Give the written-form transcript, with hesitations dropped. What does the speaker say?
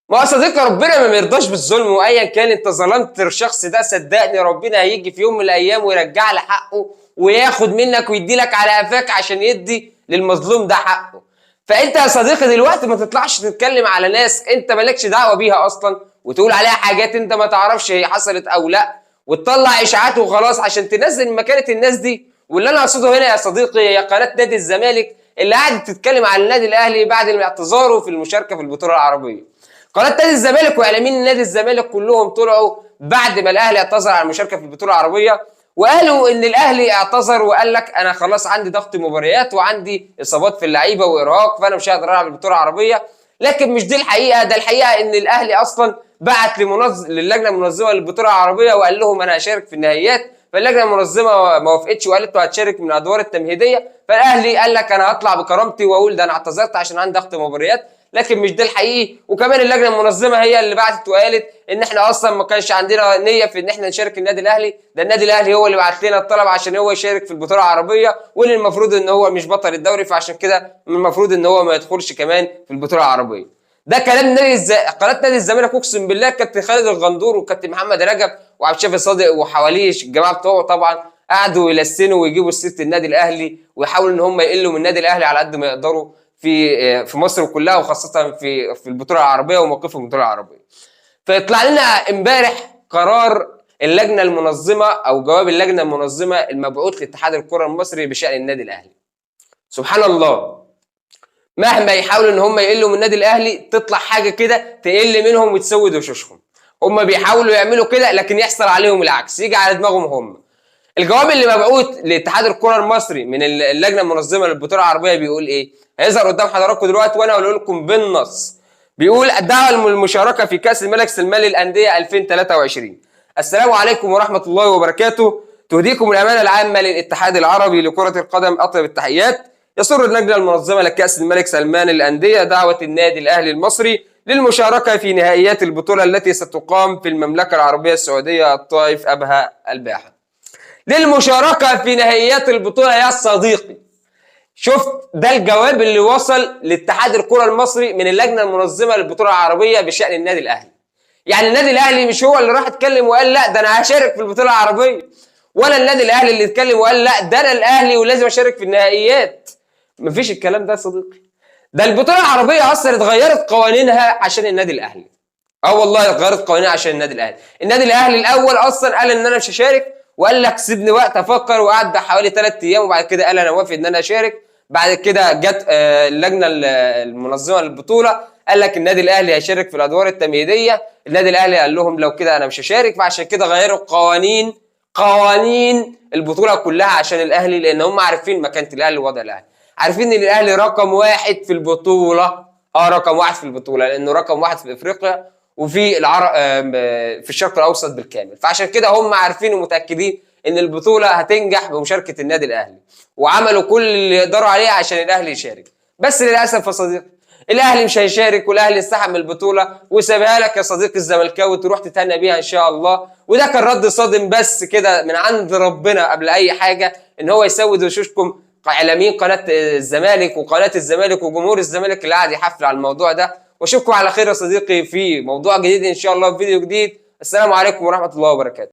ما هو صديقي ربنا ما بيرضاش بالظلم، وايا كان انت ظلمت الشخص ده صدقني ربنا هيجي في يوم من الايام ويرجع له حقه وياخد منك ويدي لك على قفاك عشان يدي للمظلوم ده حقه. فانت يا صديقي دلوقتي ما تطلعش تتكلم على ناس انت مالكش دعوه بيها اصلا وتقول عليها حاجات انت ما تعرفش هي حصلت او لا، وتطلع اشاعات وخلاص عشان تنزل مكانه الناس دي. واللي انا اقصده هنا يا صديقي هي قناه نادي الزمالك اللي قعدت تتكلم عن النادي الاهلي بعد اعتذاره في المشاركه في البطوله العربيه. قناه نادي الزمالك واعلاميين نادي الزمالك كلهم طلعوا بعد ما الاهلي اعتذر عن المشاركه في البطوله العربيه، وقالوا ان الاهلي اعتذر وقال لك انا خلاص عندي ضغط مباريات وعندي اصابات في اللعيبه وارهاق فانا مش هقدر العب البطوله العربيه. لكن مش دي الحقيقه، ده الحقيقه ان الاهلي اصلا بعت للجنه المنظمه للبطوله العربيه وقال لهم انا هشارك في النهائيات، فاللجنه المنظمه ما وافقتش وقالت له هتشارك من الادوار التمهيديه، فالاهلي قال لك انا هطلع بكرامتي واقول ده انا اعتذرت عشان عندي ضغط مباريات. لكن مش ده الحقيقي، وكمان اللجنه المنظمه هي اللي بعتت وقالت ان احنا اصلا ما كانش عندنا نيه في ان احنا نشارك النادي الاهلي، ده النادي الاهلي هو اللي بعت لنا الطلب عشان هو يشارك في البطوله العربيه، واللي المفروض ان هو مش بطل الدوري فعشان كده المفروض ان هو ما يدخلش كمان في البطوله العربيه. ده كلام قناه نادي الزمالك، اقسم بالله كابتن خالد الغندور وكابتن محمد رجب وعبد الشافي صادق وحواليه الجماعه بتوعه طبعا قعدوا يلسنوا ويجيبوا سيره النادي الاهلي ويحاولوا ان هم يقلوا من النادي الاهلي على قد ما يقدروا في مصر كلها وخاصه في البطوله العربيه وموقفهم البطوله العربيه. فيطلع لنا امبارح قرار اللجنه المنظمه او جواب اللجنه المنظمه المبعوث لاتحاد الكره المصري بشان النادي الاهلي. سبحان الله، مهما يحاولوا ان هم يقلوا من النادي الاهلي تطلع حاجه كده تقل منهم وتسود وشوشهم. هم بيحاولوا يعملوا كده لكن يحصل عليهم العكس، يجي على دماغهم هم. الجواب اللي مبعوث لاتحاد الكره المصري من اللجنه المنظمه للبطوله العربيه بيقول ايه؟ هيظهر قدام حضراتكم دلوقتي وانا هقول لكم بالنص. بيقول الدعوه للمشاركه في كاس الملك سلمان للانديه 2023. السلام عليكم ورحمه الله وبركاته. تهديكم الامانه العامه للاتحاد العربي لكره القدم اطيب التحيات. يسر اللجنه المنظمه لكاس الملك سلمان للانديه دعوه النادي الاهلي المصري للمشاركه في نهائيات البطوله التي ستقام في المملكه العربيه السعوديه الطائف ابها الباحه. للمشاركه في نهائيات البطوله يا صديقي. شفت ده الجواب اللي وصل لاتحاد الكره المصري من اللجنه المنظمه للبطوله العربيه بشان النادي الاهلي. يعني النادي الاهلي مش هو اللي راح اتكلم وقال لا ده انا هشارك في البطوله العربيه، ولا النادي الاهلي اللي اتكلم وقال لا ده انا الاهلي ولازم اشارك في النهائيات. مفيش الكلام ده يا صديقي. ده البطوله العربيه اصلا اتغيرت قوانينها عشان النادي الاهلي. والله اتغيرت قوانينها عشان النادي الاهلي. النادي الاهلي الاول اصلا قال ان انا مش هشارك وقال لك سيبني وقت افكر، وقعد حوالي 3 ايام وبعد كده قال انا موافق ان انا اشارك. بعد كده جت اللجنه المنظمه للبطوله قال لك النادي الاهلي هيشارك في الادوار التمهيديه. النادي الاهلي قال لهم لو كده انا مش هشارك، فعشان كده غيروا قوانين البطوله كلها عشان الاهلي، لان هم عارفين مكانه الاهلي ووضع الاهلي، عارفين ان الاهلي رقم 1 في البطوله. رقم 1 في البطوله لانه رقم 1 في افريقيا وفي في الشرق الاوسط بالكامل، فعشان كده هم عارفين ومتاكدين ان البطوله هتنجح بمشاركه النادي الاهلي، وعملوا كل اللي يقدروا عليه عشان الاهلي يشارك. بس للاسف يا صديقي الاهلي مش هيشارك، والاهلي انسحب من البطوله وسابها لك يا صديقي الزملكاوي تروح تتهنى بيها ان شاء الله. وده كان رد صادم بس كده من عند ربنا قبل اي حاجه، ان هو يسود وشوشكم اعلاميين قناه الزمالك وقناه الزمالك وجمهور الزمالك اللي قاعد يحفل على الموضوع ده. واشوفكم على خير يا صديقي في موضوع جديد ان شاء الله في فيديو جديد. السلام عليكم ورحمه الله وبركاته.